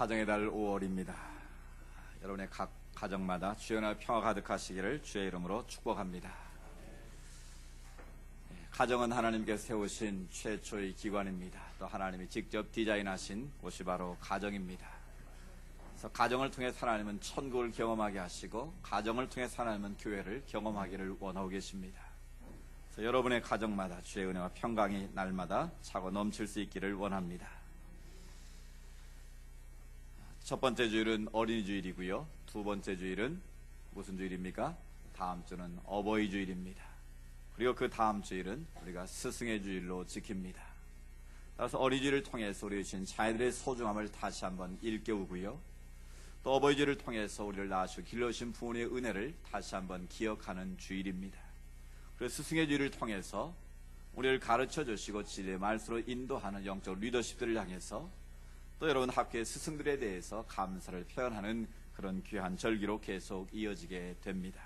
가정의 달 5월입니다. 여러분의 각 가정마다 주연의 평화 가득하시기를 주의 이름으로 축복합니다. 가정은 하나님께서 세우신 최초의 기관입니다. 또 하나님이 직접 디자인하신 곳이 바로 가정입니다. 그래서 가정을 통해 하나님은 천국을 경험하게 하시고 가정을 통해 하나님은 교회를 경험하기를 원하고 계십니다. 그래서 여러분의 가정마다 주의 은혜와 평강이 날마다 차고 넘칠 수 있기를 원합니다. 첫 번째 주일은 어린이 주일이고요. 두 번째 주일은 무슨 주일입니까? 다음 주는 어버이 주일입니다. 그리고 그 다음 주일은 우리가 스승의 주일로 지킵니다. 따라서 어린이 주일을 통해서 우리 주신 자녀들의 소중함을 다시 한번 일깨우고요. 또 어버이 주일을 통해서 우리를 낳으시고 길러주신 부모님의 은혜를 다시 한번 기억하는 주일입니다. 그리고 스승의 주일을 통해서 우리를 가르쳐 주시고 진리의 말씀으로 인도하는 영적 리더십들을 향해서 또 여러분 학교의 스승들에 대해서 감사를 표현하는 그런 귀한 절기로 계속 이어지게 됩니다.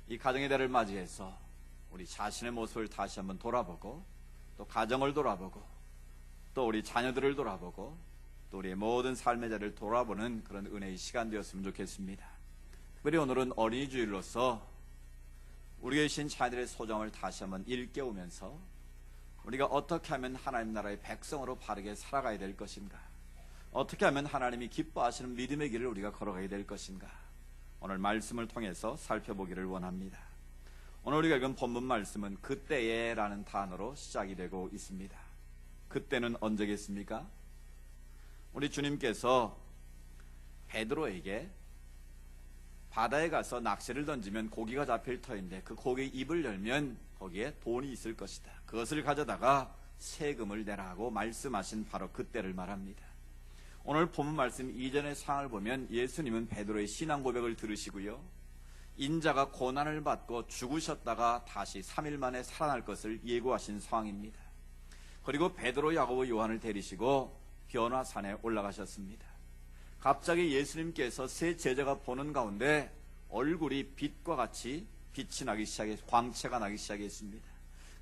이 가정의 달을 맞이해서 우리 자신의 모습을 다시 한번 돌아보고 또 가정을 돌아보고 또 우리 자녀들을 돌아보고 또 우리의 모든 삶의 자리를 돌아보는 그런 은혜의 시간 되었으면 좋겠습니다. 특별히 오늘은 어린이 주일로서 우리 계신 자녀들의 소중함을 다시 한번 일깨우면서 우리가 어떻게 하면 하나님 나라의 백성으로 바르게 살아가야 될 것인가, 어떻게 하면 하나님이 기뻐하시는 믿음의 길을 우리가 걸어가야 될 것인가, 오늘 말씀을 통해서 살펴보기를 원합니다. 오늘 우리가 읽은 본문 말씀은 그때에 라는 단어로 시작이 되고 있습니다. 그때는 언제겠습니까? 우리 주님께서 베드로에게 바다에 가서 낚시를 던지면 고기가 잡힐 터인데 그 고기 입을 열면 거기에 돈이 있을 것이다, 그것을 가져다가 세금을 내라고 말씀하신 바로 그때를 말합니다. 오늘 본문 말씀 이전의 상황을 보면 예수님은 베드로의 신앙 고백을 들으시고요, 인자가 고난을 받고 죽으셨다가 다시 3일 만에 살아날 것을 예고하신 상황입니다. 그리고 베드로, 야고보, 요한을 데리시고 변화산에 올라가셨습니다. 갑자기 예수님께서 세 제자가 보는 가운데 얼굴이 빛과 같이 빛이 나기 시작했습니다. 광채가 나기 시작했습니다.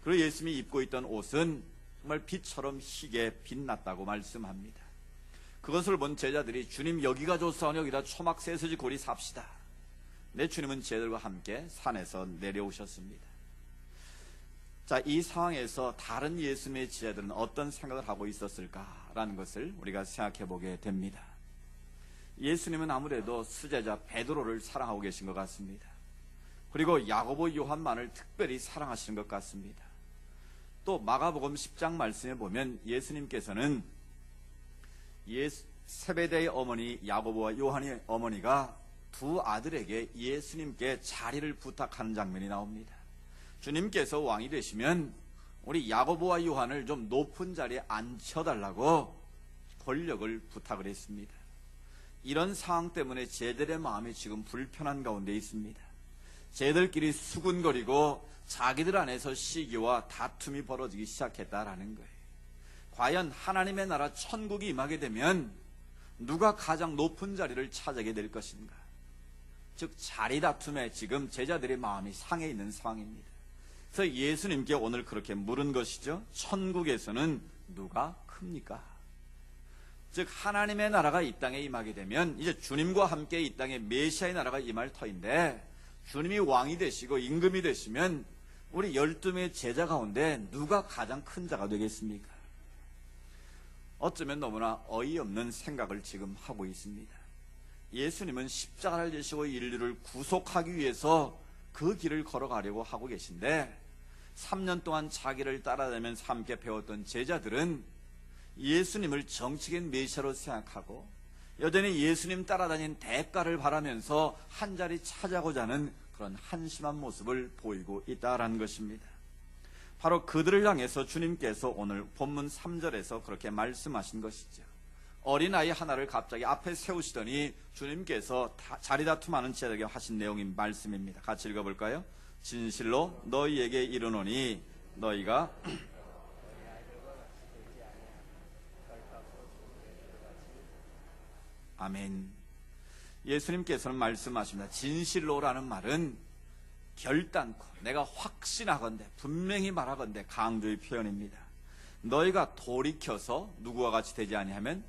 그리고 예수님이 입고 있던 옷은 정말 빛처럼 희게 빛났다고 말씀합니다. 그것을 본 제자들이 주님 여기가 좋사오니 여기다 초막 새서지 고리 삽시다. 내 주님은 제자들과 함께 산에서 내려오셨습니다. 자, 이 상황에서 다른 예수님의 제자들은 어떤 생각을 하고 있었을까라는 것을 우리가 생각해 보게 됩니다. 예수님은 아무래도 수제자 베드로를 사랑하고 계신 것 같습니다. 그리고 야고보, 요한만을 특별히 사랑하시는 것 같습니다. 또 마가복음 10장 말씀에 보면 예수님께서는 세베대의 어머니 야고보와 요한의 어머니가 두 아들에게 예수님께 자리를 부탁하는 장면이 나옵니다. 주님께서 왕이 되시면 우리 야고보와 요한을 좀 높은 자리에 앉혀달라고 권력을 부탁을 했습니다. 이런 상황 때문에 제자들의 마음이 지금 불편한 가운데 있습니다. 제자들끼리 수군거리고 자기들 안에서 시기와 다툼이 벌어지기 시작했다라는 거예요. 과연 하나님의 나라 천국이 임하게 되면 누가 가장 높은 자리를 차지하게 될 것인가? 즉 자리 다툼에 지금 제자들의 마음이 상해 있는 상황입니다. 그래서 예수님께 오늘 그렇게 물은 것이죠. 천국에서는 누가 큽니까? 즉 하나님의 나라가 이 땅에 임하게 되면 이제 주님과 함께 이 땅에 메시아의 나라가 임할 터인데, 주님이 왕이 되시고 임금이 되시면 우리 12명의 제자 가운데 누가 가장 큰 자가 되겠습니까? 어쩌면 너무나 어이없는 생각을 지금 하고 있습니다. 예수님은 십자가를 지시고 인류를 구속하기 위해서 그 길을 걸어가려고 하고 계신데 3년 동안 자기를 따라다니면서 함께 배웠던 제자들은 예수님을 정치적인 메시아로 생각하고 여전히 예수님 따라다닌 대가를 바라면서 한 자리 차지하고자 하는 그런 한심한 모습을 보이고 있다라는 것입니다. 바로 그들을 향해서 주님께서 오늘 본문 3절에서 그렇게 말씀하신 것이죠. 어린아이 하나를 갑자기 앞에 세우시더니 주님께서 자리 다툼하는 제자에게 하신 내용인 말씀입니다. 같이 읽어볼까요? 진실로 너희에게 이르노니 너희가 아멘. 예수님께서는 말씀하십니다. 진실로라는 말은 결단코, 내가 확신하건대, 분명히 말하건대 강조의 표현입니다. 너희가 돌이켜서 누구와 같이 되지 아니하면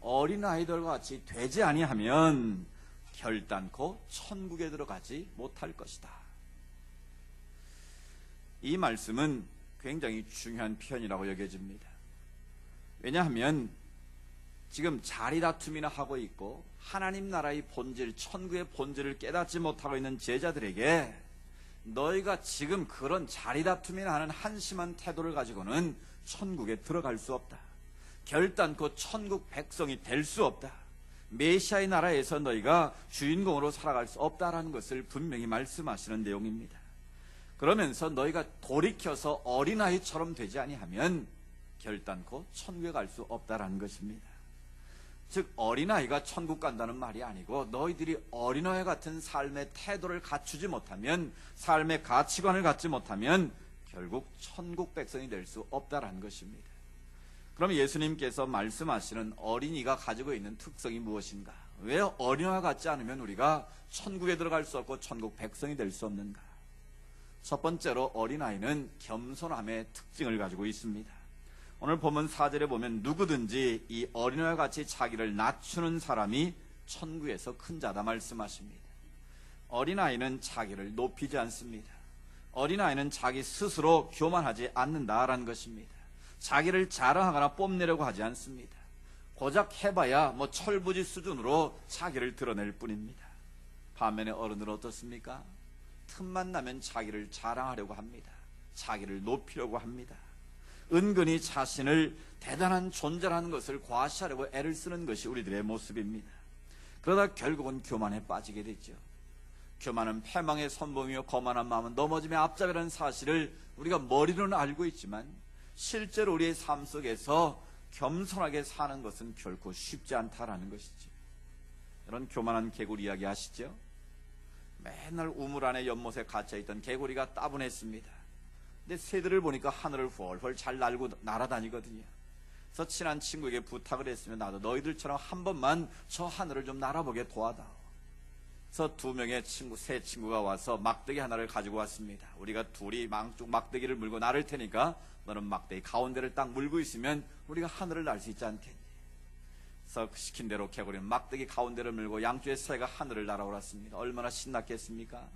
어린아이들과 같이 되지 아니하면 결단코 천국에 들어가지 못할 것이다. 이 말씀은 굉장히 중요한 표현이라고 여겨집니다. 왜냐하면 지금 자리다툼이나 하고 있고 하나님 나라의 본질, 천국의 본질을 깨닫지 못하고 있는 제자들에게 너희가 지금 그런 자리다툼이나 하는 한심한 태도를 가지고는 천국에 들어갈 수 없다. 결단코 천국 백성이 될 수 없다. 메시아의 나라에서 너희가 주인공으로 살아갈 수 없다라는 것을 분명히 말씀하시는 내용입니다. 그러면서 너희가 돌이켜서 어린아이처럼 되지 아니하면 결단코 천국에 갈 수 없다라는 것입니다. 즉 어린아이가 천국 간다는 말이 아니고 너희들이 어린아이 같은 삶의 태도를 갖추지 못하면, 삶의 가치관을 갖지 못하면 결국 천국 백성이 될 수 없다라는 것입니다. 그럼 예수님께서 말씀하시는 어린이가 가지고 있는 특성이 무엇인가? 왜 어린아이와 같지 않으면 우리가 천국에 들어갈 수 없고 천국 백성이 될 수 없는가? 첫 번째로 어린아이는 겸손함의 특징을 가지고 있습니다. 오늘 본문 4절에 보면 누구든지 이 어린아이와 같이 자기를 낮추는 사람이 천국에서 큰 자다 말씀하십니다. 어린아이는 자기를 높이지 않습니다. 어린아이는 자기 스스로 교만하지 않는다라는 것입니다. 자기를 자랑하거나 뽐내려고 하지 않습니다. 고작 해봐야 철부지 수준으로 자기를 드러낼 뿐입니다. 반면에 어른들은 어떻습니까? 틈만 나면 자기를 자랑하려고 합니다. 자기를 높이려고 합니다. 은근히 자신을 대단한 존재라는 것을 과시하려고 애를 쓰는 것이 우리들의 모습입니다. 그러다 결국은 교만에 빠지게 되죠. 교만은 패망의 선봉이요 거만한 마음은 넘어짐의 앞잡이라는 사실을 우리가 머리로는 알고 있지만 실제로 우리의 삶 속에서 겸손하게 사는 것은 결코 쉽지 않다라는 것이죠. 이런 교만한 개구리 이야기 아시죠? 맨날 우물 안에 연못에 갇혀있던 개구리가 따분했습니다. 근데 새들을 보니까 하늘을 훨훨 잘 날고 날아다니거든요. 그래서 친한 친구에게 부탁을 했으면 나도 너희들처럼 한 번만 저 하늘을 좀 날아보게 도와다오. 그래서 두 명의 새 친구가 와서 막대기 하나를 가지고 왔습니다. 우리가 둘이 망쪽 막대기를 물고 나를 테니까 너는 막대기 가운데를 딱 물고 있으면 우리가 하늘을 날 수 있지 않겠니? 그래서 시킨 대로 개구리는 막대기 가운데를 물고 양쪽의 새가 하늘을 날아올랐습니다. 얼마나 신났겠습니까?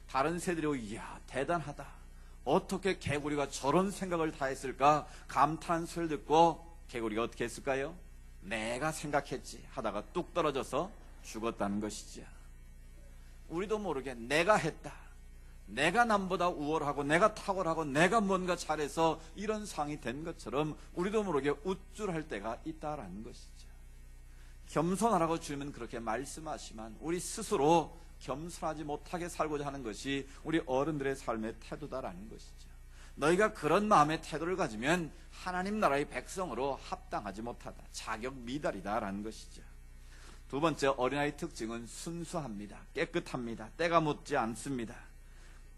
다른 새들이 이야 대단하다. 어떻게 개구리가 저런 생각을 다 했을까 감탄 소리를 듣고 개구리가 어떻게 했을까요? 내가 생각했지 하다가 뚝 떨어져서 죽었다는 것이죠. 우리도 모르게 내가 했다, 내가 남보다 우월하고 내가 탁월하고 내가 뭔가 잘해서 이런 상이 된 것처럼 우리도 모르게 우쭐할 때가 있다라는 것이죠. 겸손하라고 주님은 그렇게 말씀하시지만 우리 스스로 겸손하지 못하게 살고자 하는 것이 우리 어른들의 삶의 태도다라는 것이죠. 너희가 그런 마음의 태도를 가지면 하나님 나라의 백성으로 합당하지 못하다, 자격 미달이다라는 것이죠. 두 번째, 어린아이의 특징은 순수합니다. 깨끗합니다. 때가 묻지 않습니다.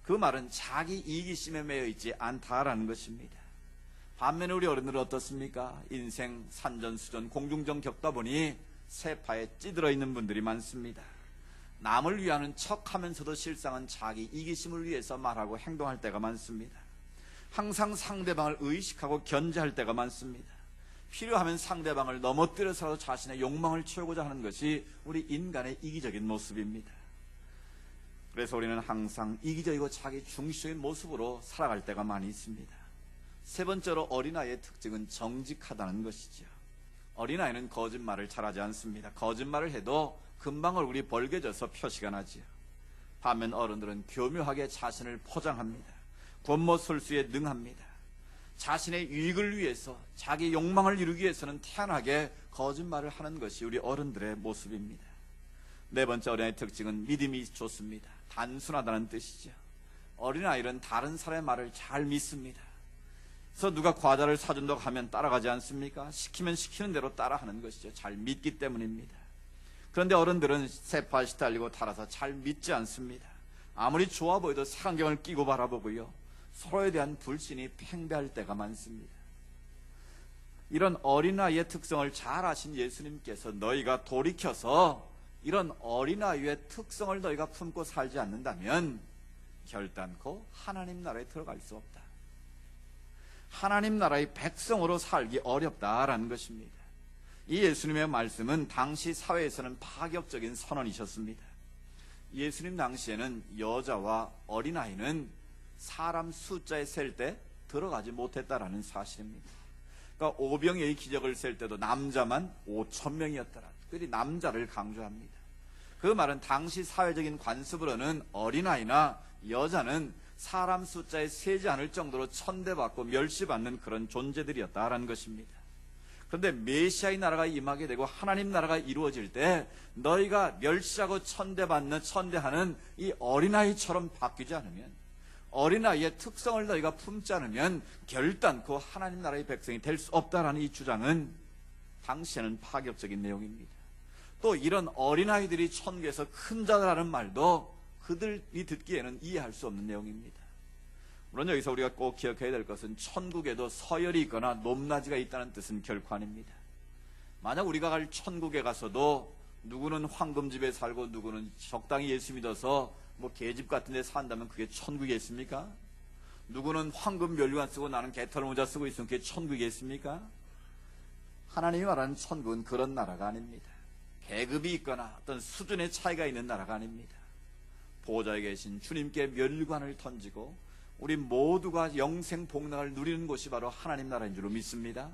그 말은 자기 이기심에 매여 있지 않다라는 것입니다. 반면에 우리 어른들은 어떻습니까? 인생 산전수전 공중전 겪다 보니 세파에 찌들어 있는 분들이 많습니다. 남을 위하는 척하면서도 실상은 자기 이기심을 위해서 말하고 행동할 때가 많습니다. 항상 상대방을 의식하고 견제할 때가 많습니다. 필요하면 상대방을 넘어뜨려서라도 자신의 욕망을 채우고자 하는 것이 우리 인간의 이기적인 모습입니다. 그래서 우리는 항상 이기적이고 자기 중심적인 모습으로 살아갈 때가 많이 있습니다. 세 번째로 어린아이의 특징은 정직하다는 것이죠. 어린아이는 거짓말을 잘하지 않습니다. 거짓말을 해도 금방 얼굴이 벌개져서 표시가 나지요. 반면 어른들은 교묘하게 자신을 포장합니다. 권모술수에 능합니다. 자신의 유익을 위해서, 자기 욕망을 이루기 위해서는 태연하게 거짓말을 하는 것이 우리 어른들의 모습입니다. 네 번째 어린아이의 특징은 믿음이 좋습니다. 단순하다는 뜻이죠. 어린아이는 다른 사람의 말을 잘 믿습니다. 그래서 누가 과자를 사준다고 하면 따라가지 않습니까? 시키면 시키는 대로 따라하는 것이죠. 잘 믿기 때문입니다. 그런데 어른들은 세파에 시달리고 달아서 잘 믿지 않습니다. 아무리 좋아 보여도 색안경을 끼고 바라보고요, 서로에 대한 불신이 팽배할 때가 많습니다. 이런 어린아이의 특성을 잘 아신 예수님께서 너희가 돌이켜서 이런 어린아이의 특성을 너희가 품고 살지 않는다면 결단코 하나님 나라에 들어갈 수 없다. 하나님 나라의 백성으로 살기 어렵다라는 것입니다. 이 예수님의 말씀은 당시 사회에서는 파격적인 선언이셨습니다. 예수님 당시에는 여자와 어린아이는 사람 숫자에 셀 때 들어가지 못했다라는 사실입니다. 그러니까 오병이의 기적을 셀 때도 남자만 5,000명이었더라. 특별히 남자를 강조합니다. 그 말은 당시 사회적인 관습으로는 어린아이나 여자는 사람 숫자에 세지 않을 정도로 천대받고 멸시받는 그런 존재들이었다라는 것입니다. 그런데 메시아의 나라가 임하게 되고 하나님 나라가 이루어질 때 너희가 멸시하고 천대하는 이 어린아이처럼 바뀌지 않으면, 어린아이의 특성을 너희가 품지 않으면 결단코 하나님 나라의 백성이 될 수 없다라는 이 주장은 당시에는 파격적인 내용입니다. 또 이런 어린아이들이 천국에서 큰 자라는 말도 그들이 듣기에는 이해할 수 없는 내용입니다. 물론 여기서 우리가 꼭 기억해야 될 것은 천국에도 서열이 있거나 높낮이가 있다는 뜻은 결코 아닙니다. 만약 우리가 갈 천국에 가서도 누구는 황금집에 살고 누구는 적당히 예수 믿어서 계집 같은 데 산다면 그게 천국이겠습니까? 누구는 황금 면류관 쓰고 나는 개털 모자 쓰고 있으면 그게 천국이겠습니까? 하나님이 말하는 천국은 그런 나라가 아닙니다. 계급이 있거나 어떤 수준의 차이가 있는 나라가 아닙니다. 보좌에 계신 주님께 면류관을 던지고 우리 모두가 영생 복락을 누리는 곳이 바로 하나님 나라인 줄로 믿습니다.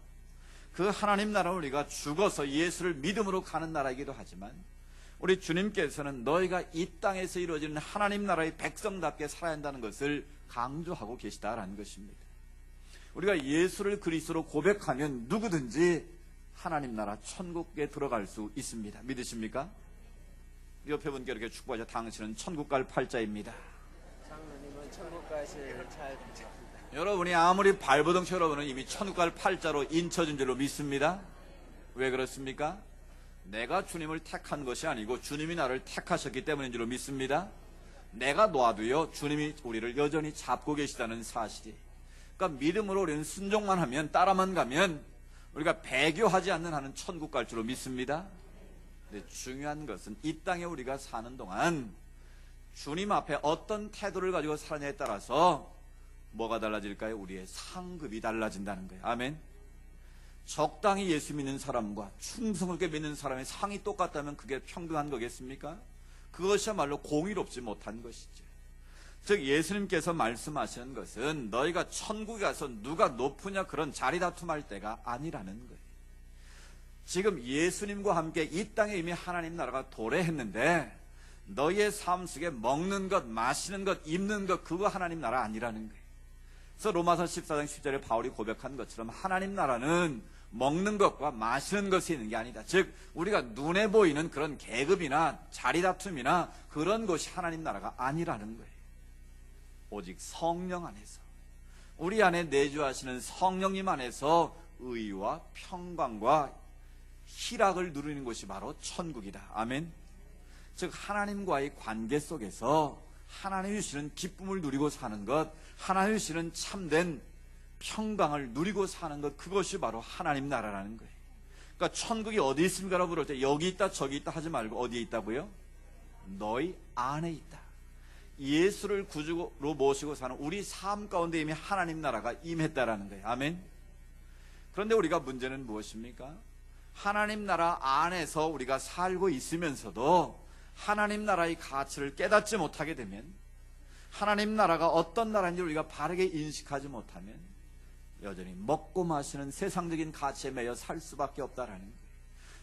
그 하나님 나라는 우리가 죽어서 예수를 믿음으로 가는 나라이기도 하지만 우리 주님께서는 너희가 이 땅에서 이루어지는 하나님 나라의 백성답게 살아야 한다는 것을 강조하고 계시다라는 것입니다. 우리가 예수를 그리스도로 고백하면 누구든지 하나님 나라 천국에 들어갈 수 있습니다. 믿으십니까? 옆에 분께 이렇게 축복하자. 당신은 천국 갈 팔자입니다. 장로님은 천국 가실 차입니다. 여러분이 아무리 발버둥쳐 여러분은 이미 천국 갈 팔자로 인쳐진 줄로 믿습니다. 왜 그렇습니까? 내가 주님을 택한 것이 아니고 주님이 나를 택하셨기 때문인 줄로 믿습니다. 내가 놔도요 주님이 우리를 여전히 잡고 계시다는 사실이, 그러니까 믿음으로 우리는 순종만 하면, 따라만 가면 우리가 배교하지 않는 한은 천국 갈 줄로 믿습니다. 근데 중요한 것은 이 땅에 우리가 사는 동안 주님 앞에 어떤 태도를 가지고 살아냐에 따라서 뭐가 달라질까요? 우리의 상급이 달라진다는 거예요. 아멘. 적당히 예수 믿는 사람과 충성하게 믿는 사람의 상이 똑같다면 그게 평등한 거겠습니까? 그것이야말로 공의롭지 못한 것이죠. 즉 예수님께서 말씀하시는 것은 너희가 천국에 가서 누가 높으냐 그런 자리 다툼할 때가 아니라는 거예요. 지금 예수님과 함께 이 땅에 이미 하나님 나라가 도래했는데 너희의 삶 속에 먹는 것, 마시는 것, 입는 것, 그거 하나님 나라 아니라는 거예요. 그래서 로마서 14장 10절에 바울이 고백한 것처럼 하나님 나라는 먹는 것과 마시는 것이 있는 게 아니다. 즉 우리가 눈에 보이는 그런 계급이나 자리 다툼이나 그런 것이 하나님 나라가 아니라는 거예요. 오직 성령 안에서, 우리 안에 내주하시는 성령님 안에서 의와 평강과 희락을 누리는 것이 바로 천국이다. 아멘. 즉 하나님과의 관계 속에서 하나님이 주시는 기쁨을 누리고 사는 것, 하나님이 주시는 참된 평강을 누리고 사는 것, 그것이 바로 하나님 나라라는 거예요. 그러니까 천국이 어디 있습니까? 라고 물을 때 여기 있다 저기 있다 하지 말고 어디에 있다고요? 너희 안에 있다. 예수를 구주로 모시고 사는 우리 삶 가운데 이미 하나님 나라가 임했다라는 거예요. 아멘. 그런데 우리가 문제는 무엇입니까? 하나님 나라 안에서 우리가 살고 있으면서도 하나님 나라의 가치를 깨닫지 못하게 되면, 하나님 나라가 어떤 나라인지 우리가 바르게 인식하지 못하면 여전히 먹고 마시는 세상적인 가치에 매여 살 수밖에 없다라는 거예요.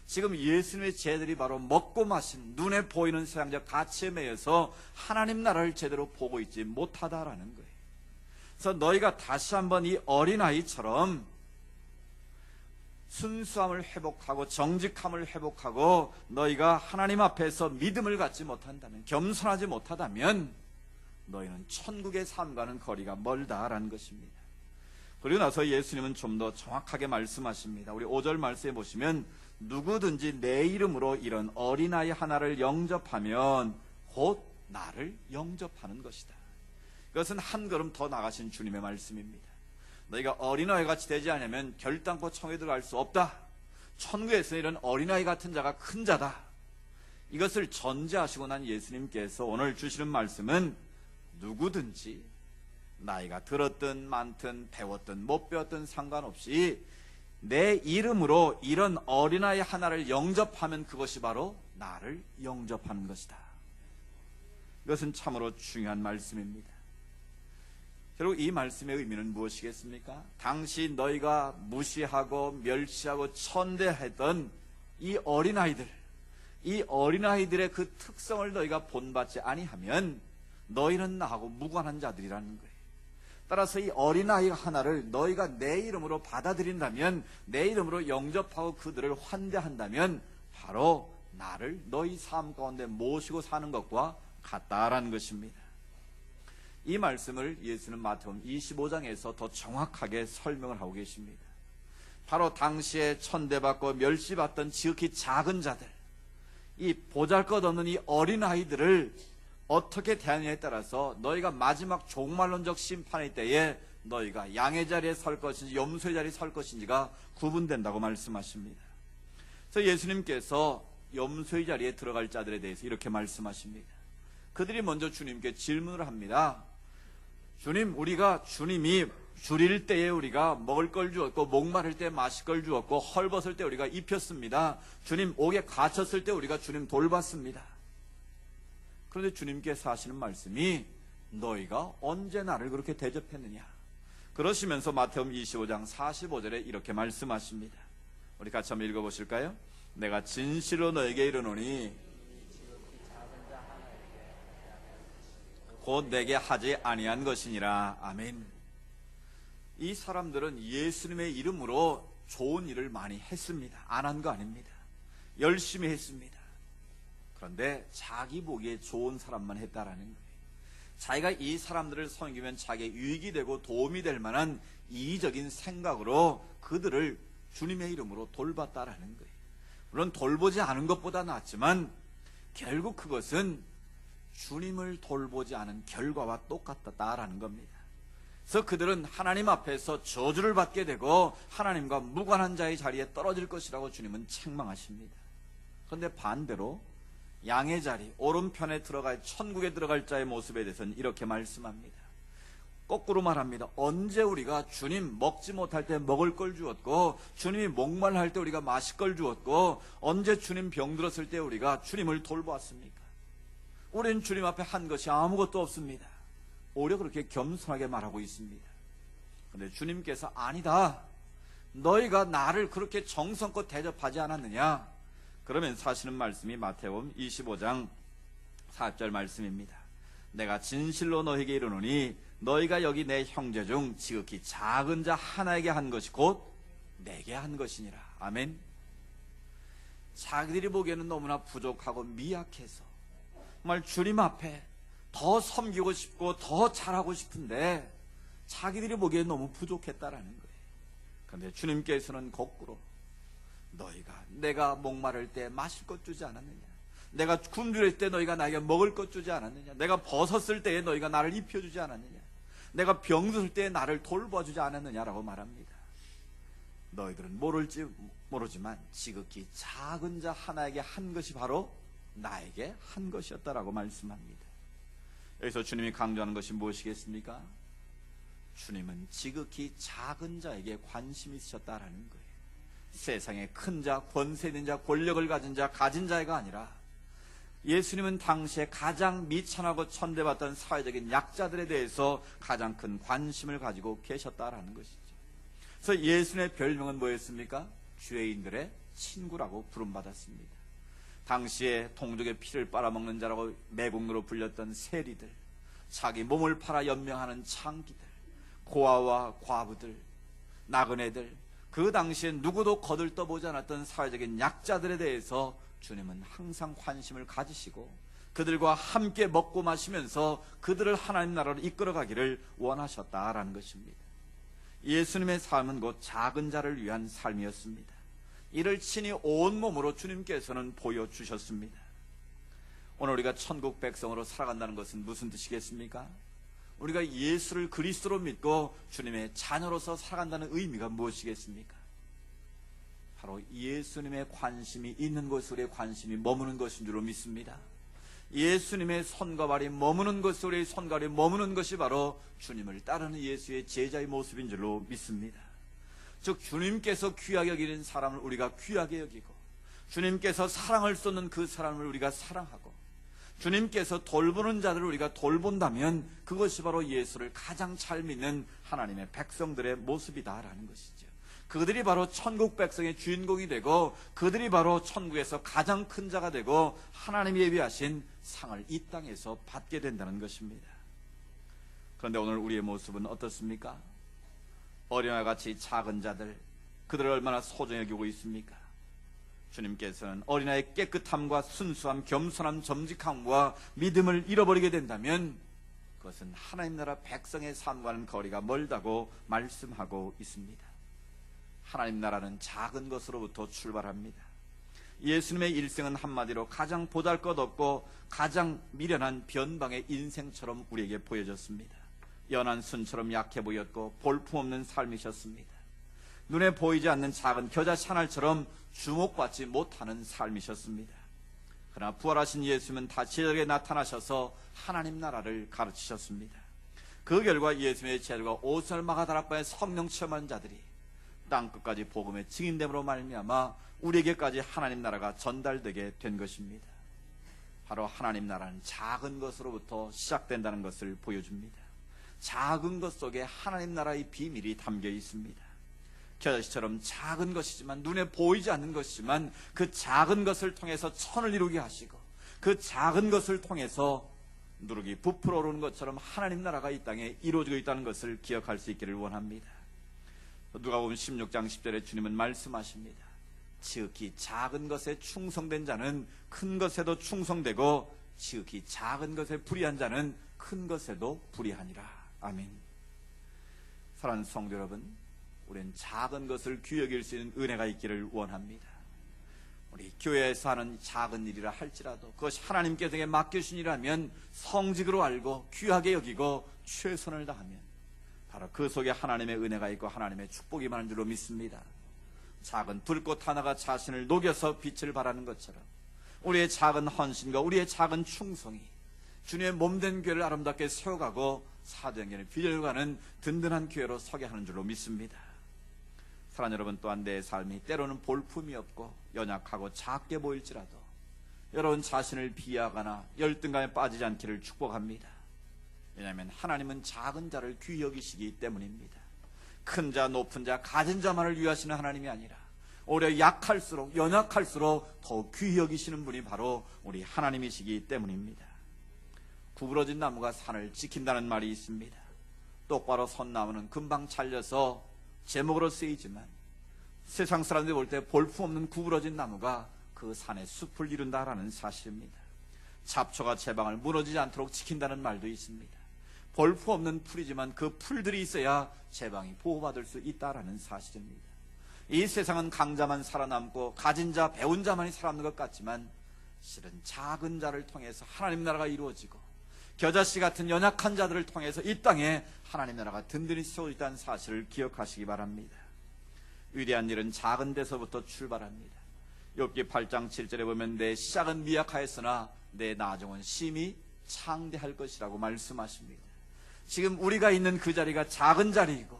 지금 예수님의 제자들이 바로 먹고 마신 눈에 보이는 세상적 가치에 매여서 하나님 나라를 제대로 보고 있지 못하다라는 거예요. 그래서 너희가 다시 한번 이 어린아이처럼 순수함을 회복하고 정직함을 회복하고 너희가 하나님 앞에서 믿음을 갖지 못한다면, 겸손하지 못하다면 너희는 천국의 삶과는 거리가 멀다라는 것입니다. 그리고 나서 예수님은 좀 더 정확하게 말씀하십니다. 우리 5절 말씀에 보시면 누구든지 내 이름으로 이런 어린아이 하나를 영접하면 곧 나를 영접하는 것이다. 이것은 한 걸음 더 나가신 주님의 말씀입니다. 너희가 어린아이 같이 되지 않으면 결단코 천국에 들어갈 수 없다. 천국에서 이런 어린아이 같은 자가 큰 자다. 이것을 전제하시고 난 예수님께서 오늘 주시는 말씀은 누구든지 나이가 들었든 많든 배웠든 못 배웠든 상관없이 내 이름으로 이런 어린아이 하나를 영접하면 그것이 바로 나를 영접하는 것이다. 이것은 참으로 중요한 말씀입니다. 결국 이 말씀의 의미는 무엇이겠습니까? 당시 너희가 무시하고 멸시하고 천대했던 이 어린아이들의 그 특성을 너희가 본받지 아니하면 너희는 나하고 무관한 자들이라는 거예요. 따라서 이 어린아이 하나를 너희가 내 이름으로 받아들인다면, 내 이름으로 영접하고 그들을 환대한다면 바로 나를 너희 삶 가운데 모시고 사는 것과 같다라는 것입니다. 이 말씀을 예수는 마태복음 25장에서 더 정확하게 설명을 하고 계십니다. 바로 당시에 천대받고 멸시받던 지극히 작은 자들, 이 보잘것없는 이 어린아이들을 어떻게 대하느냐에 따라서 너희가 마지막 종말론적 심판의 때에 너희가 양의 자리에 설 것인지 염소의 자리에 설 것인지가 구분된다고 말씀하십니다. 그래서 예수님께서 염소의 자리에 들어갈 자들에 대해서 이렇게 말씀하십니다. 그들이 먼저 주님께 질문을 합니다. 주님, 우리가 주님이 줄일 때에 우리가 먹을 걸 주었고, 목마를 때 마실 걸 주었고, 헐벗을 때 우리가 입혔습니다. 주님, 옥에 갇혔을 때 우리가 주님 돌봤습니다. 그런데 주님께서 하시는 말씀이 너희가 언제 나를 그렇게 대접했느냐. 그러시면서 마태복음 25장 45절에 이렇게 말씀하십니다. 우리 같이 한번 읽어보실까요? 내가 진실로 너에게 이르노니 곧 내게 하지 아니한 것이니라. 아멘. 이 사람들은 예수님의 이름으로 좋은 일을 많이 했습니다. 안 한 거 아닙니다. 열심히 했습니다. 그런데 자기 보기에 좋은 사람만 했다라는 거예요. 자기가 이 사람들을 섬기면 자기의 유익이 되고 도움이 될 만한 이의적인 생각으로 그들을 주님의 이름으로 돌봤다라는 거예요. 물론 돌보지 않은 것보다 낫지만 결국 그것은 주님을 돌보지 않은 결과와 똑같다라는 겁니다. 그래서 그들은 하나님 앞에서 저주를 받게 되고 하나님과 무관한 자의 자리에 떨어질 것이라고 주님은 책망하십니다. 그런데 반대로 양의 자리, 오른편에 들어갈 천국에 들어갈 자의 모습에 대해서는 이렇게 말씀합니다. 거꾸로 말합니다. 언제 우리가 주님 먹지 못할 때 먹을 걸 주었고, 주님이 목말할 때 우리가 마실 걸 주었고, 언제 주님 병들었을 때 우리가 주님을 돌보았습니까? 우리는 주님 앞에 한 것이 아무것도 없습니다. 오히려 그렇게 겸손하게 말하고 있습니다. 그런데 주님께서 아니다, 너희가 나를 그렇게 정성껏 대접하지 않았느냐? 그러면서 하시는 말씀이 마태복음 25장 4절 말씀입니다. 내가 진실로 너희에게 이르노니 너희가 여기 내 형제 중 지극히 작은 자 하나에게 한 것이 곧 내게 한 것이니라. 아멘. 자기들이 보기에는 너무나 부족하고 미약해서 정말 주님 앞에 더 섬기고 싶고 더 잘하고 싶은데 자기들이 보기에 너무 부족했다라는 거예요. 그런데 주님께서는 거꾸로 너희가 내가 목마를 때 마실 것 주지 않았느냐? 내가 굶주릴 때 너희가 나에게 먹을 것 주지 않았느냐? 내가 벗었을 때에 너희가 나를 입혀주지 않았느냐? 내가 병들을 때에 나를 돌봐주지 않았느냐라고 말합니다. 너희들은 모를지 모르지만 지극히 작은 자 하나에게 한 것이 바로 나에게 한 것이었다라고 말씀합니다. 여기서 주님이 강조하는 것이 무엇이겠습니까? 주님은 지극히 작은 자에게 관심이 있으셨다라는 거예요. 세상에 큰 자, 권세 있는 자, 권력을 가진 자, 가진 자가 아니라 예수님은 당시에 가장 미천하고 천대받던 사회적인 약자들에 대해서 가장 큰 관심을 가지고 계셨다라는 것이죠. 그래서 예수님의 별명은 뭐였습니까? 죄인들의 친구라고 부름받았습니다. 당시에 동족의 피를 빨아먹는 자라고 매국노로 불렸던 세리들, 자기 몸을 팔아 연명하는 창기들, 고아와 과부들, 나그네들, 그 당시에 누구도 거들떠보지 않았던 사회적인 약자들에 대해서 주님은 항상 관심을 가지시고 그들과 함께 먹고 마시면서 그들을 하나님 나라로 이끌어가기를 원하셨다라는 것입니다. 예수님의 삶은 곧 작은 자를 위한 삶이었습니다. 이를 친히 온몸으로 주님께서는 보여주셨습니다. 오늘 우리가 천국 백성으로 살아간다는 것은 무슨 뜻이겠습니까? 우리가 예수를 그리스도로 믿고 주님의 자녀로서 살아간다는 의미가 무엇이겠습니까? 바로 예수님의 관심이 있는 곳에 우리의 관심이 머무는 것인 줄로 믿습니다. 예수님의 손과 발이 머무는 곳에 우리의 손과 발이 머무는 것이 바로 주님을 따르는 예수의 제자의 모습인 줄로 믿습니다. 즉 주님께서 귀하게 여기는 사람을 우리가 귀하게 여기고, 주님께서 사랑을 쏟는 그 사람을 우리가 사랑하고, 주님께서 돌보는 자들을 우리가 돌본다면 그것이 바로 예수를 가장 잘 믿는 하나님의 백성들의 모습이다라는 것이죠. 그들이 바로 천국 백성의 주인공이 되고, 그들이 바로 천국에서 가장 큰 자가 되고, 하나님이 예비하신 상을 이 땅에서 받게 된다는 것입니다. 그런데 오늘 우리의 모습은 어떻습니까? 어린아이와 같이 작은 자들, 그들을 얼마나 소중히 여기고 있습니까? 주님께서는 어린아이의 깨끗함과 순수함, 겸손함, 정직함과 믿음을 잃어버리게 된다면 그것은 하나님 나라 백성의 삶과는 거리가 멀다고 말씀하고 있습니다. 하나님 나라는 작은 것으로부터 출발합니다. 예수님의 일생은 한마디로 가장 보잘것없고 가장 미련한 변방의 인생처럼 우리에게 보여졌습니다. 연한 순처럼 약해 보였고 볼품없는 삶이셨습니다. 눈에 보이지 않는 작은 겨자씨 한 알처럼 주목받지 못하는 삶이셨습니다. 그러나 부활하신 예수님은 다시 제자에게 나타나셔서 하나님 나라를 가르치셨습니다. 그 결과 예수님의 제자들과 오순절 마가다락방의 성령 체험한 자들이 땅끝까지 복음의 증인됨으로 말미암아 우리에게까지 하나님 나라가 전달되게 된 것입니다. 바로 하나님 나라는 작은 것으로부터 시작된다는 것을 보여줍니다. 작은 것 속에 하나님 나라의 비밀이 담겨 있습니다. 겨자씨처럼 작은 것이지만, 눈에 보이지 않는 것이지만, 그 작은 것을 통해서 천을 이루게 하시고, 그 작은 것을 통해서 누룩이 부풀어 오르는 것처럼 하나님 나라가 이 땅에 이루어지고 있다는 것을 기억할 수 있기를 원합니다. 누가복음 16장 10절에 주님은 말씀하십니다. 지극히 작은 것에 충성된 자는 큰 것에도 충성되고, 지극히 작은 것에 불의한 자는 큰 것에도 불의하니라. 아멘. 사랑하는 성도 여러분, 우리는 작은 것을 귀히 여길 수 있는 은혜가 있기를 원합니다. 우리 교회에서 하는 작은 일이라 할지라도 그것이 하나님께서 맡겨주신 일이라면 성직으로 알고 귀하게 여기고 최선을 다하면 바로 그 속에 하나님의 은혜가 있고 하나님의 축복이 많은 줄로 믿습니다. 작은 불꽃 하나가 자신을 녹여서 빛을 발하는 것처럼 우리의 작은 헌신과 우리의 작은 충성이 주님의 몸된 교회를 아름답게 세워가고 사도행전의 비전을 가는 든든한 교회로 서게 하는 줄로 믿습니다. 사랑하는 여러분, 또한 내 삶이 때로는 볼품이 없고 연약하고 작게 보일지라도 여러분 자신을 비하거나 열등감에 빠지지 않기를 축복합니다. 왜냐하면 하나님은 작은 자를 귀히 여기시기 때문입니다. 큰 자, 높은 자, 가진 자만을 위하시는 하나님이 아니라 오히려 약할수록, 연약할수록 더욱 귀히 여기시는 분이 바로 우리 하나님이시기 때문입니다. 구부러진 나무가 산을 지킨다는 말이 있습니다. 똑바로 선 나무는 금방 잘려서 제목으로 쓰이지만 세상 사람들이 볼 때 볼품없는 구부러진 나무가 그 산의 숲을 이룬다라는 사실입니다. 잡초가 제방을 무너지지 않도록 지킨다는 말도 있습니다. 볼품없는 풀이지만 그 풀들이 있어야 제방이 보호받을 수 있다라는 사실입니다. 이 세상은 강자만 살아남고 가진 자, 배운 자만이 살아남는 것 같지만 실은 작은 자를 통해서 하나님 나라가 이루어지고 겨자씨 같은 연약한 자들을 통해서 이 땅에 하나님 나라가 든든히 세워졌다는 사실을 기억하시기 바랍니다. 위대한 일은 작은 데서부터 출발합니다. 욥기 8장 7절에 보면 내 시작은 미약하였으나 내 나중은 심히 창대할 것이라고 말씀하십니다. 지금 우리가 있는 그 자리가 작은 자리이고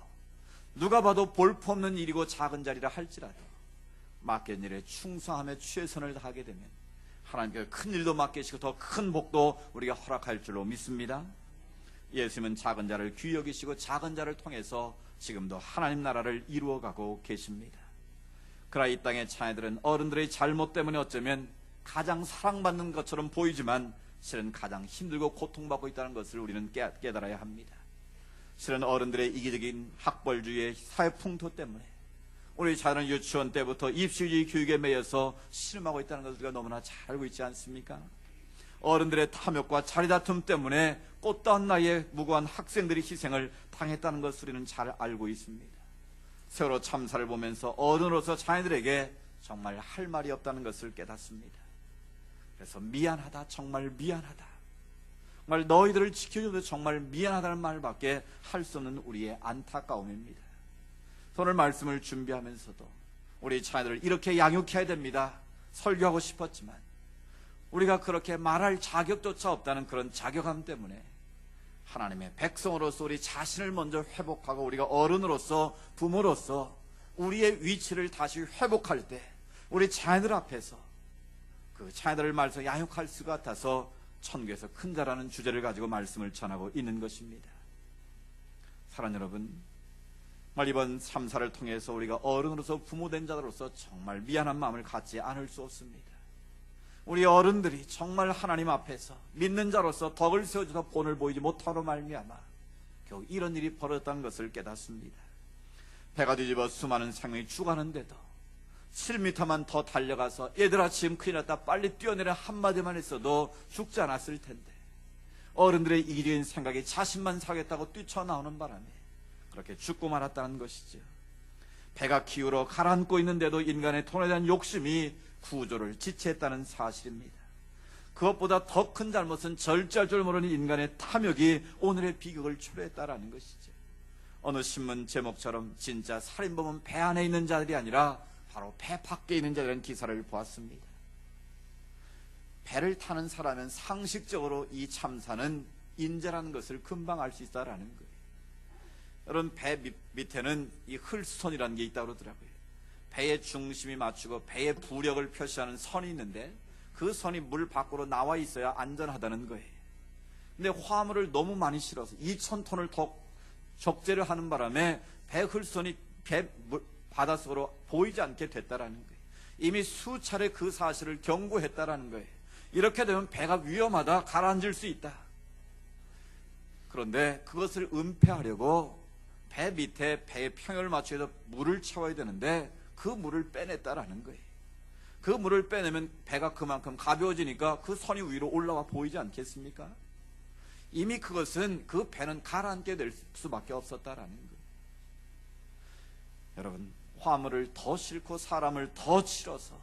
누가 봐도 볼품없는 일이고 작은 자리라 할지라도 맡긴 일에 충성하며 최선을 다하게 되면 하나님께서 큰 일도 맡기시고 더 큰 복도 우리가 허락할 줄로 믿습니다. 예수님은 작은 자를 귀히 여기시고 작은 자를 통해서 지금도 하나님 나라를 이루어가고 계십니다. 그러나 이 땅의 자녀들은 어른들의 잘못 때문에 어쩌면 가장 사랑받는 것처럼 보이지만 실은 가장 힘들고 고통받고 있다는 것을 우리는 깨달아야 합니다. 실은 어른들의 이기적인 학벌주의의 사회풍토 때문에 우리 자녀는 유치원 때부터 입시주의 교육에 매여서 실험하고 있다는 것을 우리가 너무나 잘 알고 있지 않습니까? 어른들의 탐욕과 자리다툼 때문에 꽃다운 나이에 무고한 학생들이 희생을 당했다는 것을 우리는 잘 알고 있습니다. 세월호 참사를 보면서 어른으로서 자녀들에게 정말 할 말이 없다는 것을 깨닫습니다. 그래서 미안하다, 정말 미안하다, 정말 너희들을 지켜줘도 정말 미안하다는 말밖에 할 수 없는 우리의 안타까움입니다. 오늘 말씀을 준비하면서도 우리 자녀들을 이렇게 양육해야 됩니다 설교하고 싶었지만 우리가 그렇게 말할 자격조차 없다는 그런 자격감 때문에 하나님의 백성으로서 우리 자신을 먼저 회복하고 우리가 어른으로서 부모로서 우리의 위치를 다시 회복할 때 우리 자녀들 앞에서 그 자녀들을 말해서 양육할 수 같아서 천국에서 큰 자라는 주제를 가지고 말씀을 전하고 있는 것입니다. 사랑하는 여러분, 정말 이번 참사를 통해서 우리가 어른으로서 부모된 자로서 정말 미안한 마음을 갖지 않을 수 없습니다. 우리 어른들이 정말 하나님 앞에서 믿는 자로서 덕을 세워줘서 본을 보이지 못하로 말미암아 겨우 이런 일이 벌어졌다는 것을 깨닫습니다. 배가 뒤집어 수많은 생명이 죽어가는데도 7m만 더 달려가서 얘들아 지금 큰일 났다 빨리 뛰어내려 한마디만 했어도 죽지 않았을 텐데 어른들의 이기적인 생각이 자신만 살겠다고 뛰쳐나오는 바람에 그렇게 죽고 말았다는 것이죠. 배가 기울어 가라앉고 있는데도 인간의 돈에 대한 욕심이 구조를 지체했다는 사실입니다. 그것보다 더 큰 잘못은 절제할 줄 모르는 인간의 탐욕이 오늘의 비극을 초래했다라는 것이죠. 어느 신문 제목처럼 진짜 살인범은 배 안에 있는 자들이 아니라 바로 배 밖에 있는 자들이라는 기사를 보았습니다. 배를 타는 사람은 상식적으로 이 참사는 인재라는 것을 금방 알 수 있다라는 거예요. 여러분, 배 밑에는 이 흘선이라는 게 있다고 그러더라고요. 배의 중심이 맞추고 배의 부력을 표시하는 선이 있는데 그 선이 물 밖으로 나와 있어야 안전하다는 거예요. 근데 화물을 너무 많이 실어서 2,000톤을 더 적재를 하는 바람에 배 흘선이 바닷속으로 보이지 않게 됐다라는 거예요. 이미 수차례 그 사실을 경고했다라는 거예요. 이렇게 되면 배가 위험하다, 가라앉을 수 있다. 그런데 그것을 은폐하려고 배 밑에 배의 평형을 맞춰서 물을 채워야 되는데 그 물을 빼냈다라는 거예요. 그 물을 빼내면 배가 그만큼 가벼워지니까 그 선이 위로 올라와 보이지 않겠습니까? 이미 그것은 그 배는 가라앉게 될 수밖에 없었다라는 거예요. 여러분, 화물을 더 싣고 사람을 더 실어서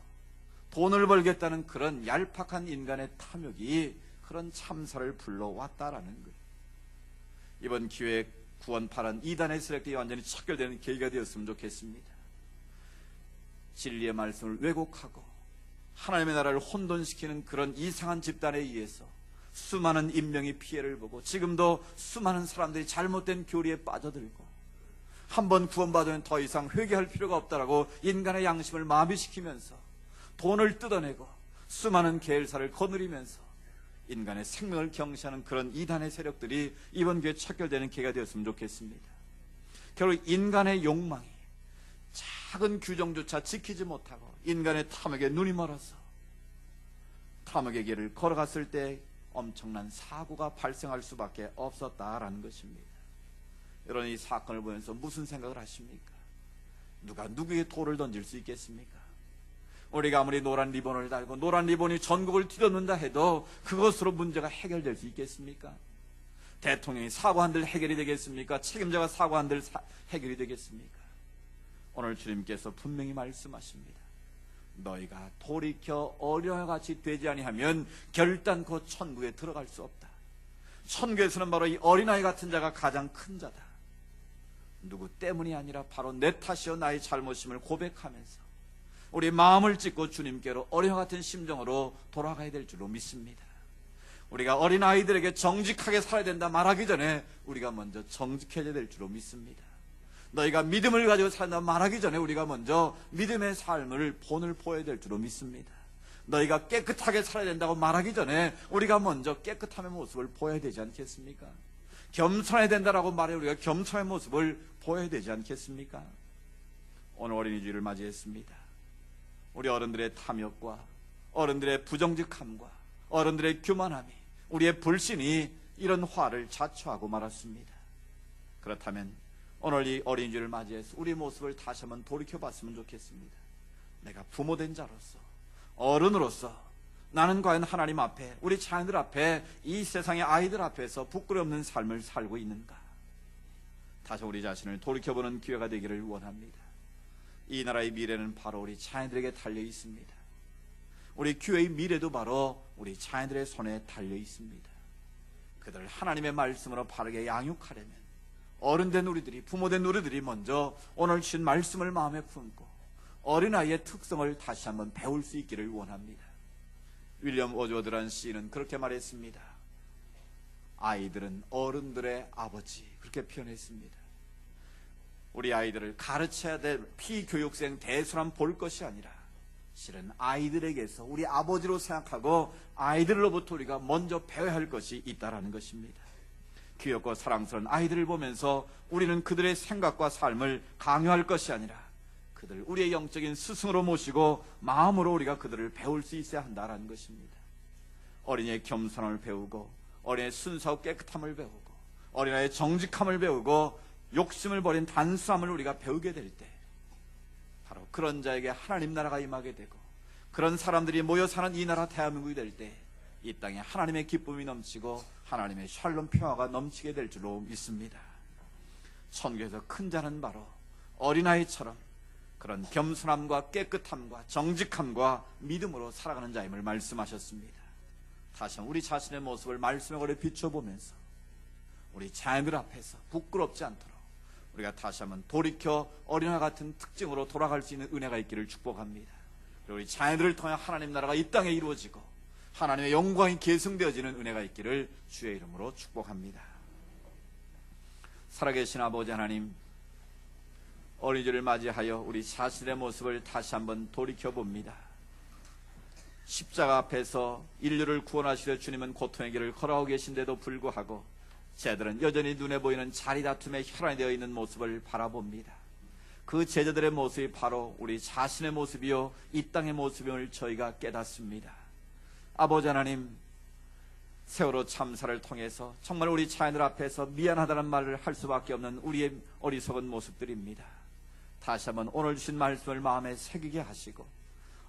돈을 벌겠다는 그런 얄팍한 인간의 탐욕이 그런 참사를 불러왔다라는 거예요. 이번 기회에 구원파란 이단의 세력들이 완전히 척결되는 계기가 되었으면 좋겠습니다. 진리의 말씀을 왜곡하고 하나님의 나라를 혼돈시키는 그런 이상한 집단에 의해서 수많은 인명이 피해를 보고 지금도 수많은 사람들이 잘못된 교리에 빠져들고 한번 구원받으면 더 이상 회개할 필요가 없다라고 인간의 양심을 마비시키면서 돈을 뜯어내고 수많은 계열사를 거느리면서 인간의 생명을 경시하는 그런 이단의 세력들이 이번 기회에 척결되는 계기가 되었으면 좋겠습니다. 결국 인간의 욕망이 작은 규정조차 지키지 못하고 인간의 탐욕에 눈이 멀어서 탐욕의 길을 걸어갔을 때 엄청난 사고가 발생할 수밖에 없었다라는 것입니다. 여러분, 이 사건을 보면서 무슨 생각을 하십니까? 누가 누구에게 돌을 던질 수 있겠습니까? 우리가 아무리 노란 리본을 달고 노란 리본이 전국을 뒤덮는다 해도 그것으로 문제가 해결될 수 있겠습니까? 대통령이 사고한들 해결이 되겠습니까? 책임자가 사고한들 해결이 되겠습니까? 오늘 주님께서 분명히 말씀하십니다. 너희가 돌이켜 어린아이같이 되지 아니하면 결단코 천국에 들어갈 수 없다. 천국에서는 바로 이 어린아이 같은 자가 가장 큰 자다. 누구 때문이 아니라 바로 내 탓이요 나의 잘못임을 고백하면서 우리 마음을 찢고 주님께로 어린아 같은 심정으로 돌아가야 될 줄로 믿습니다. 우리가 어린아이들에게 정직하게 살아야 된다 말하기 전에 우리가 먼저 정직해져야 될 줄로 믿습니다. 너희가 믿음을 가지고 산다 말하기 전에 우리가 먼저 믿음의 삶을 본을 보여야 될 줄로 믿습니다. 너희가 깨끗하게 살아야 된다고 말하기 전에 우리가 먼저 깨끗함의 모습을 보여야 되지 않겠습니까? 겸손해야 된다라고 말해 우리가 겸손의 모습을 보여야 되지 않겠습니까? 오늘 어린이주일을 맞이했습니다. 우리 어른들의 탐욕과 어른들의 부정직함과 어른들의 교만함이 우리의 불신이 이런 화를 자초하고 말았습니다. 그렇다면 오늘 이 어린이주일을 맞이해서 우리 모습을 다시 한번 돌이켜봤으면 좋겠습니다. 내가 부모된 자로서 어른으로서 나는 과연 하나님 앞에 우리 자녀들 앞에 이 세상의 아이들 앞에서 부끄러움없는 삶을 살고 있는가? 다시 우리 자신을 돌이켜보는 기회가 되기를 원합니다. 이 나라의 미래는 바로 우리 자녀들에게 달려 있습니다. 우리 교회의 미래도 바로 우리 자녀들의 손에 달려 있습니다. 그들을 하나님의 말씀으로 바르게 양육하려면 어른된 우리들이, 부모된 우리들이 먼저 오늘 주신 말씀을 마음에 품고 어린아이의 특성을 다시 한번 배울 수 있기를 원합니다. 윌리엄 워즈워드라는 시인은 그렇게 말했습니다. 아이들은 어른들의 아버지, 그렇게 표현했습니다. 우리 아이들을 가르쳐야 될 피교육생 대수람 볼 것이 아니라 실은 아이들에게서 우리 아버지로 생각하고 아이들로부터 우리가 먼저 배워야 할 것이 있다라는 것입니다. 귀엽고 사랑스러운 아이들을 보면서 우리는 그들의 생각과 삶을 강요할 것이 아니라 그들 우리의 영적인 스승으로 모시고 마음으로 우리가 그들을 배울 수 있어야 한다라는 것입니다. 어린이의 겸손함을 배우고 어린이의 순수하고 깨끗함을 배우고 어린아이의 정직함을 배우고 욕심을 버린 단수함을 우리가 배우게 될 때 바로 그런 자에게 하나님 나라가 임하게 되고 그런 사람들이 모여 사는 이 나라 대한민국이 될 때 이 땅에 하나님의 기쁨이 넘치고 하나님의 샬롬 평화가 넘치게 될 줄로 믿습니다. 천국에서 큰 자는 바로 어린아이처럼 그런 겸손함과 깨끗함과 정직함과 믿음으로 살아가는 자임을 말씀하셨습니다. 다시 한번 우리 자신의 모습을 말씀의 거리에 비춰보면서 우리 자녀들 앞에서 부끄럽지 않도록 우리가 다시 한번 돌이켜 어린아 같은 특징으로 돌아갈 수 있는 은혜가 있기를 축복합니다. 그리고 우리 자녀들을 통해 하나님 나라가 이 땅에 이루어지고 하나님의 영광이 계승되어지는 은혜가 있기를 주의 이름으로 축복합니다. 살아계신 아버지 하나님, 어린이들을 맞이하여 우리 자신의 모습을 다시 한번 돌이켜봅니다. 십자가 앞에서 인류를 구원하시려 주님은 고통의 길을 걸어가고 계신데도 불구하고 제자들은 여전히 눈에 보이는 자리다툼에 혈안이 되어 있는 모습을 바라봅니다. 그 제자들의 모습이 바로 우리 자신의 모습이요 이 땅의 모습임을 저희가 깨닫습니다. 아버지 하나님, 세월호 참사를 통해서 정말 우리 자녀들 앞에서 미안하다는 말을 할 수밖에 없는 우리의 어리석은 모습들입니다. 다시 한번 오늘 주신 말씀을 마음에 새기게 하시고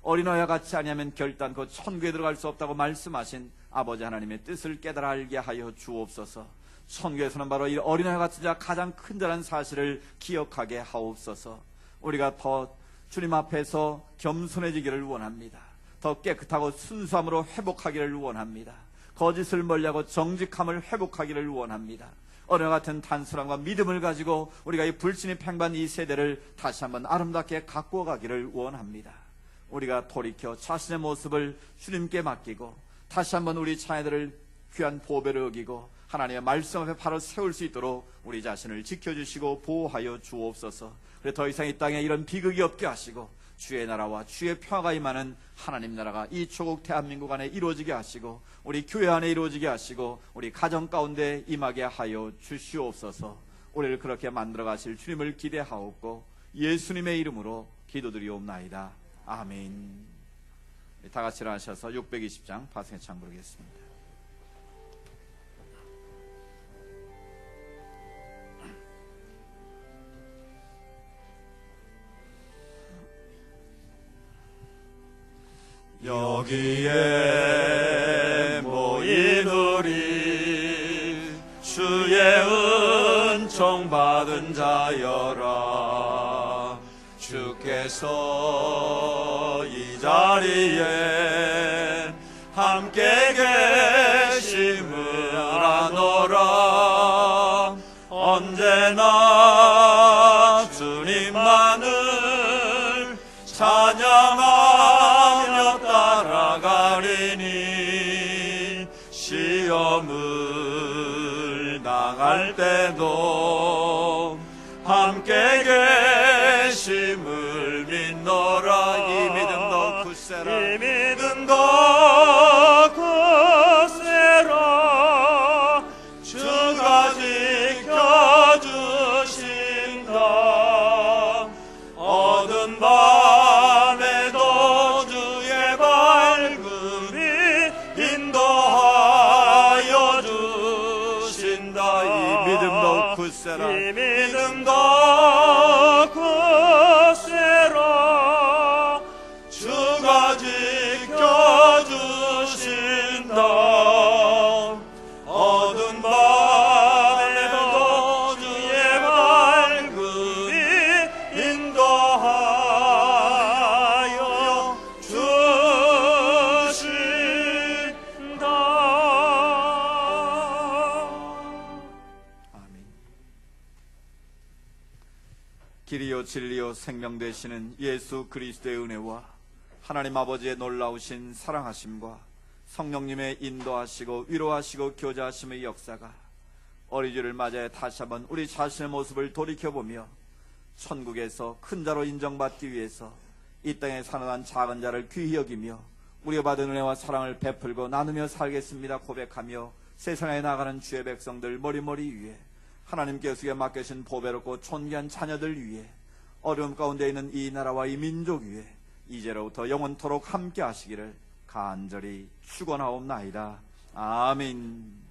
어린아이와 같이 아니하면 결단코 천국에 들어갈 수 없다고 말씀하신 아버지 하나님의 뜻을 깨달아 알게 하여 주옵소서. 천국에서는 바로 이 어린아이와 같은 자가 가장 큰 자라는 사실을 기억하게 하옵소서. 우리가 더 주님 앞에서 겸손해지기를 원합니다. 더 깨끗하고 순수함으로 회복하기를 원합니다. 거짓을 멀리하고 정직함을 회복하기를 원합니다. 어린아 같은 단순함과 믿음을 가지고 우리가 이 불신이 팽배한 이 세대를 다시 한번 아름답게 가꾸어 가기를 원합니다. 우리가 돌이켜 자신의 모습을 주님께 맡기고 다시 한번 우리 자녀들을 귀한 보배를 여기고 하나님의 말씀 앞에 바로 세울 수 있도록 우리 자신을 지켜주시고 보호하여 주옵소서. 그래 더 이상 이 땅에 이런 비극이 없게 하시고 주의 나라와 주의 평화가 임하는 하나님 나라가 이 조국 대한민국 안에 이루어지게 하시고 우리 교회 안에 이루어지게 하시고 우리 가정 가운데 임하게 하여 주시옵소서. 우리를 그렇게 만들어 가실 주님을 기대하옵고 예수님의 이름으로 기도드리옵나이다. 아멘. 다 같이 일어나셔서 620장 파송의 창 부르겠습니다. 여기에 모인 우리 주의 은총 받은 자여라. 주께서 이 자리에 함께 계심을 아노라. 언제나 주님만을 찬양하며 따라가리니 시험을 당할 때도 함께 계심을 믿노라. 이 믿음 더 굳세라. 이 믿음 더 굳세라. 주가 지켜주신다. 어두운 밤에도 주의 밝음이 인도하여 주신다. 이 믿음 더 굳세라. 이 믿음 더 굳세라. 주가 지켜주신다. 어두운 밤에도 주의 밝음이 인도하여 주신다. 아멘. 길이요 진리요 생명 되시는 예수 그리스도의 은혜와 하나님 아버지의 놀라우신 사랑하심과 성령님의 인도하시고 위로하시고 교제하심의 역사가 어린이를 맞이해 다시 한번 우리 자신의 모습을 돌이켜보며 천국에서 큰 자로 인정받기 위해서 이 땅에 사는 한 작은 자를 귀히 여기며 우리가 받은 은혜와 사랑을 베풀고 나누며 살겠습니다 고백하며 세상에 나가는 주의 백성들 머리머리 위에 하나님께서 우리에게 맡기신 보배롭고 존귀한 자녀들 위에 어려움 가운데 있는 이 나라와 이 민족 위에 이제로부터 영원토록 함께 하시기를 간절히 축원하옵나이다. 아멘.